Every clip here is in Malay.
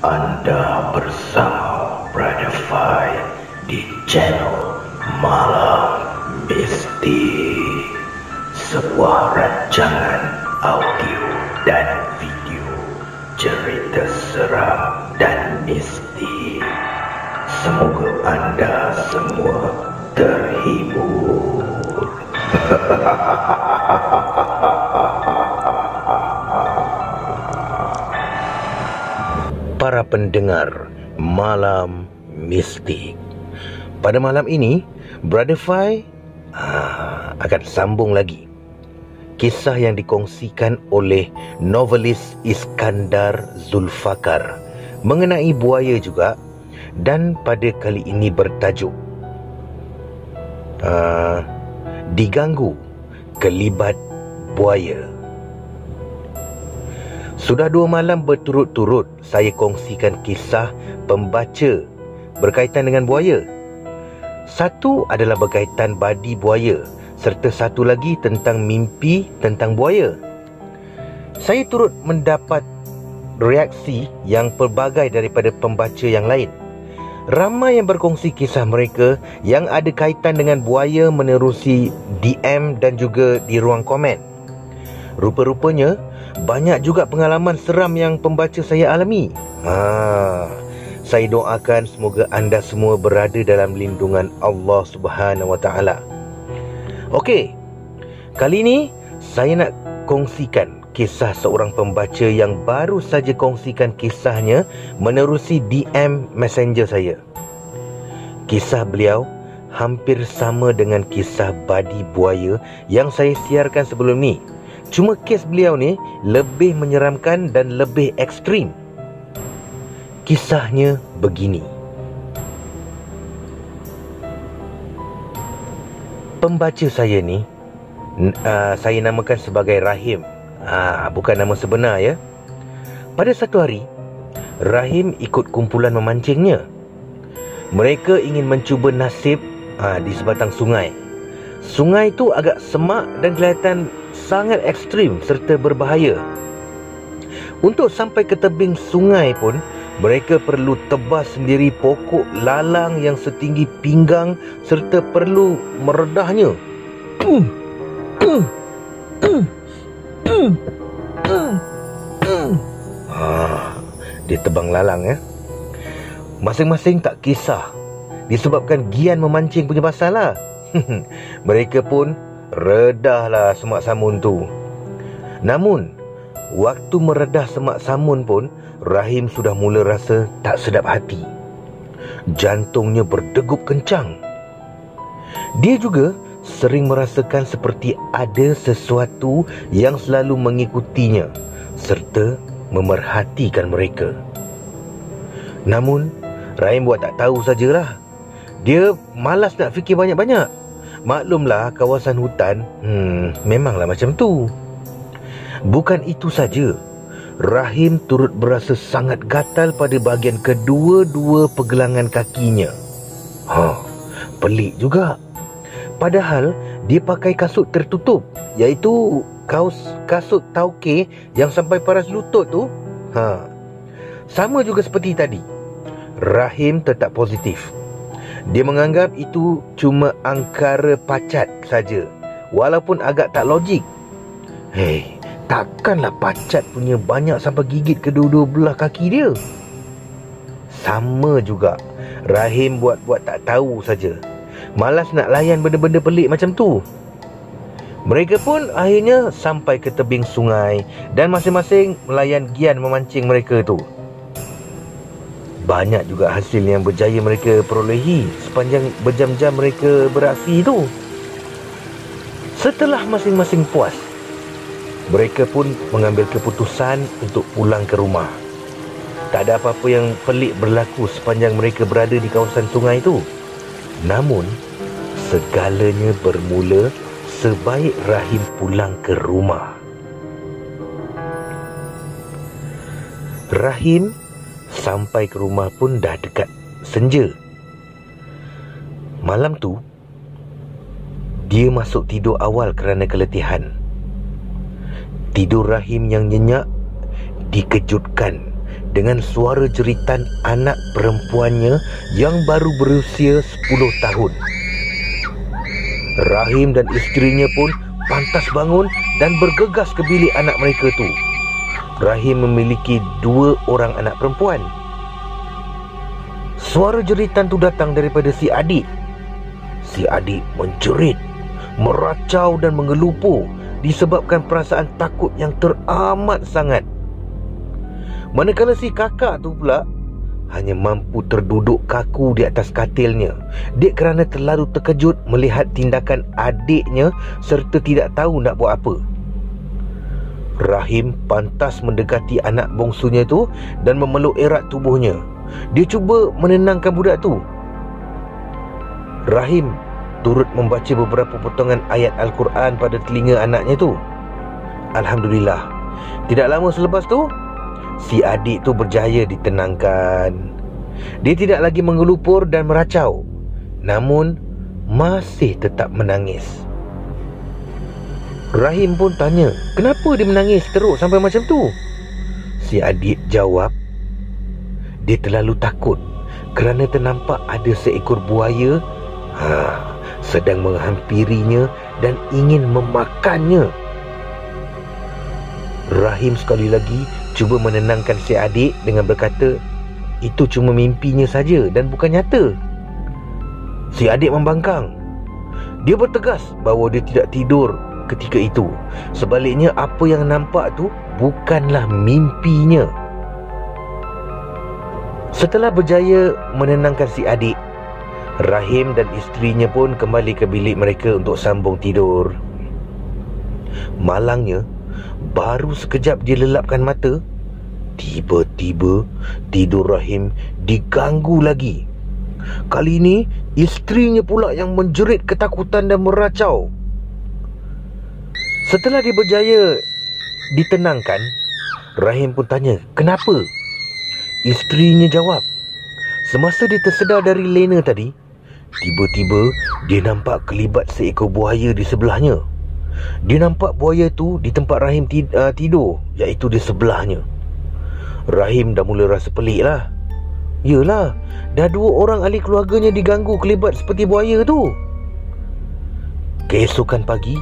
Anda bersama Brother Fai di channel Malam Mistik, sebuah rancangan audio dan video cerita seram dan mistik. Semoga Anda semua terhibur. Para pendengar Malam Mistik, pada malam ini Brother Fai akan sambung lagi kisah yang dikongsikan oleh novelis Iskandar Zulfakar mengenai buaya juga, dan pada kali ini bertajuk Diganggu Kelibat Buaya. Sudah 2 malam berturut-turut saya kongsikan kisah pembaca berkaitan dengan buaya. Satu adalah berkaitan badi buaya, serta satu lagi tentang mimpi tentang buaya. Saya turut mendapat reaksi yang pelbagai daripada pembaca yang lain. Ramai yang berkongsi kisah mereka yang ada kaitan dengan buaya menerusi DM dan juga di ruang komen. Rupa-rupanya banyak juga pengalaman seram yang pembaca saya alami. Saya doakan semoga anda semua berada dalam lindungan Allah Subhanahu Wa Taala. Okey, kali ini saya nak kongsikan kisah seorang pembaca yang baru saja kongsikan kisahnya menerusi DM Messenger saya. Kisah beliau hampir sama dengan kisah badi buaya yang saya siarkan sebelum ni. Cuma kes beliau ni lebih menyeramkan dan lebih ekstrim. Kisahnya begini. Pembaca saya ni saya namakan sebagai Rahim. Bukan nama sebenar ya. Pada satu hari, Rahim ikut kumpulan memancingnya. Mereka ingin mencuba nasib di sebatang sungai. Sungai itu agak semak dan kelihatan sangat ekstrim serta berbahaya. Untuk sampai ke tebing sungai pun, mereka perlu tebas sendiri pokok lalang yang setinggi pinggang serta perlu meredahnya. Dia tebang lalang ya. Masing-masing tak kisah, disebabkan gian memancing punya pasal lah. Mereka pun redahlah semak samun tu. Namun waktu meredah semak samun pun, Rahim sudah mula rasa tak sedap hati. Jantungnya berdegup kencang. Dia juga sering merasakan seperti ada sesuatu yang selalu mengikutinya serta memerhatikan mereka. Namun Rahim buat tak tahu sajalah. Dia malas nak fikir banyak-banyak. Maklumlah kawasan hutan memanglah macam tu. Bukan itu saja, Rahim turut berasa sangat gatal pada bahagian kedua-dua pergelangan kakinya. Pelik juga. Padahal dia pakai kasut tertutup, iaitu kasut tauke yang sampai paras lutut tu. Sama juga seperti tadi, Rahim tetap positif. Dia menganggap itu cuma angkara pacat saja, walaupun agak tak logik. Takkanlah pacat punya banyak sampai gigit kedua-dua belah kaki dia. Sama juga, Rahim buat-buat tak tahu saja. Malas nak layan benda-benda pelik macam tu. Mereka pun akhirnya sampai ke tebing sungai dan masing-masing melayan gian memancing mereka tu. Banyak juga hasil yang berjaya mereka perolehi sepanjang berjam-jam mereka beraksi tu. Setelah masing-masing puas, mereka pun mengambil keputusan untuk pulang ke rumah. Tak ada apa-apa yang pelik berlaku sepanjang mereka berada di kawasan sungai itu. Namun, segalanya bermula sebaik Rahim pulang ke rumah. Rahim sampai ke rumah pun dah dekat senja. Malam tu, dia masuk tidur awal kerana keletihan. Tidur Rahim yang nyenyak dikejutkan dengan suara jeritan anak perempuannya yang baru berusia 10 tahun. Rahim dan isterinya pun pantas bangun dan bergegas ke bilik anak mereka tu. Rahim memiliki 2 orang anak perempuan. Suara jeritan tu datang daripada si adik. Si adik menjerit, meracau dan mengelupo disebabkan perasaan takut yang teramat sangat. Manakala si kakak tu pula hanya mampu terduduk kaku di atas katilnya. Dia kerana terlalu terkejut melihat tindakan adiknya serta tidak tahu nak buat apa. Rahim pantas mendekati anak bongsunya tu dan memeluk erat tubuhnya. Dia cuba menenangkan budak tu. Rahim turut membaca beberapa potongan ayat Al-Quran pada telinga anaknya tu. Alhamdulillah, tidak lama selepas tu si adik tu berjaya ditenangkan. Dia tidak lagi mengelupur dan meracau, namun masih tetap menangis. Rahim pun tanya, kenapa dia menangis teruk sampai macam tu? Si adik jawab, dia terlalu takut kerana ternampak ada seekor buaya sedang menghampirinya dan ingin memakannya. Rahim sekali lagi cuba menenangkan si adik dengan berkata, itu cuma mimpinya saja dan bukan nyata. Si adik membangkang. Dia bertegas bahawa dia tidak tidur ketika itu. Sebaliknya, apa yang nampak tu bukanlah mimpinya. Setelah berjaya menenangkan si adik, Rahim dan isterinya pun kembali ke bilik mereka untuk sambung tidur. Malangnya, baru sekejap dia lelapkan mata, tiba-tiba tidur Rahim diganggu lagi. Kali ini isterinya pula yang menjerit ketakutan dan meracau. Setelah dia berjaya ditenangkan, Rahim pun tanya, kenapa? Isterinya jawab, semasa dia tersedar dari lena tadi, tiba-tiba dia nampak kelibat seekor buaya di sebelahnya. Dia nampak buaya tu di tempat Rahim tidur, iaitu di sebelahnya. Rahim dah mula rasa pelik lah. Yelah, dah 2 orang ahli keluarganya diganggu kelibat seperti buaya tu. Keesokan pagi,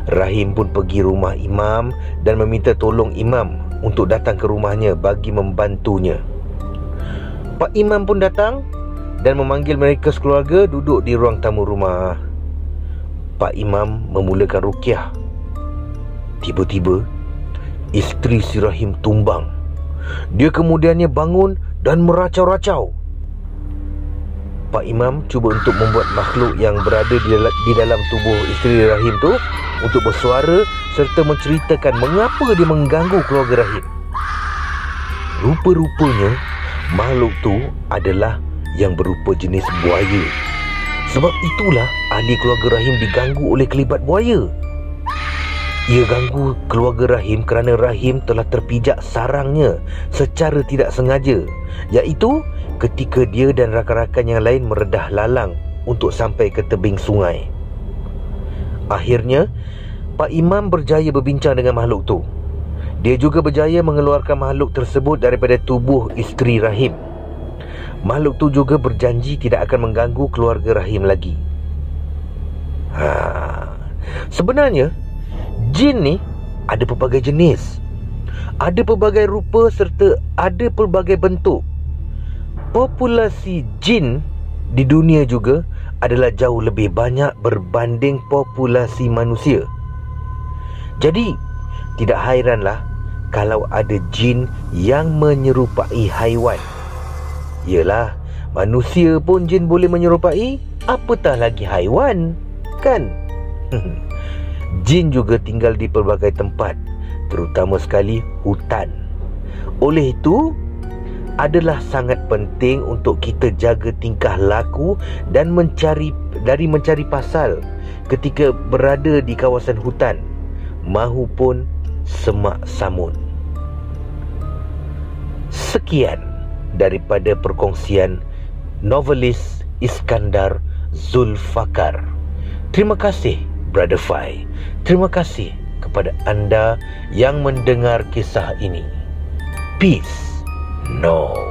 Rahim pun pergi rumah imam dan meminta tolong imam untuk datang ke rumahnya bagi membantunya. Pak imam pun datang dan memanggil mereka sekeluarga duduk di ruang tamu rumah. Pak imam memulakan ruqyah. Tiba-tiba isteri si Rahim tumbang. Dia kemudiannya bangun dan meracau-racau. Pak imam cuba untuk membuat makhluk yang berada di dalam tubuh isteri Rahim tu untuk bersuara serta menceritakan mengapa dia mengganggu keluarga Rahim. Rupa-rupanya makhluk tu adalah yang berupa jenis buaya. Sebab itulah ahli keluarga Rahim diganggu oleh kelibat buaya. Ia ganggu keluarga Rahim kerana Rahim telah terpijak sarangnya secara tidak sengaja, iaitu ketika dia dan rakan-rakan yang lain meredah lalang untuk sampai ke tebing sungai. Akhirnya Pak Imam berjaya berbincang dengan makhluk tu. Dia juga berjaya mengeluarkan makhluk tersebut daripada tubuh isteri Rahim. Makhluk tu juga berjanji tidak akan mengganggu keluarga Rahim lagi. Sebenarnya jin ni ada pelbagai jenis, ada pelbagai rupa serta ada pelbagai bentuk. Populasi jin di dunia juga adalah jauh lebih banyak berbanding populasi manusia. Jadi tidak hairanlah kalau ada jin yang menyerupai haiwan. Yelah, manusia pun jin boleh menyerupai, apatah lagi haiwan, kan? Jin juga tinggal di pelbagai tempat, terutama sekali hutan. Oleh itu, adalah sangat penting untuk kita jaga tingkah laku dan mencari pasal ketika berada di kawasan hutan mahupun semak samun. Sekian daripada perkongsian novelis Iskandar Zulfakar. Terima kasih Brother Fai. Terima kasih kepada anda yang mendengar kisah ini. Peace. No.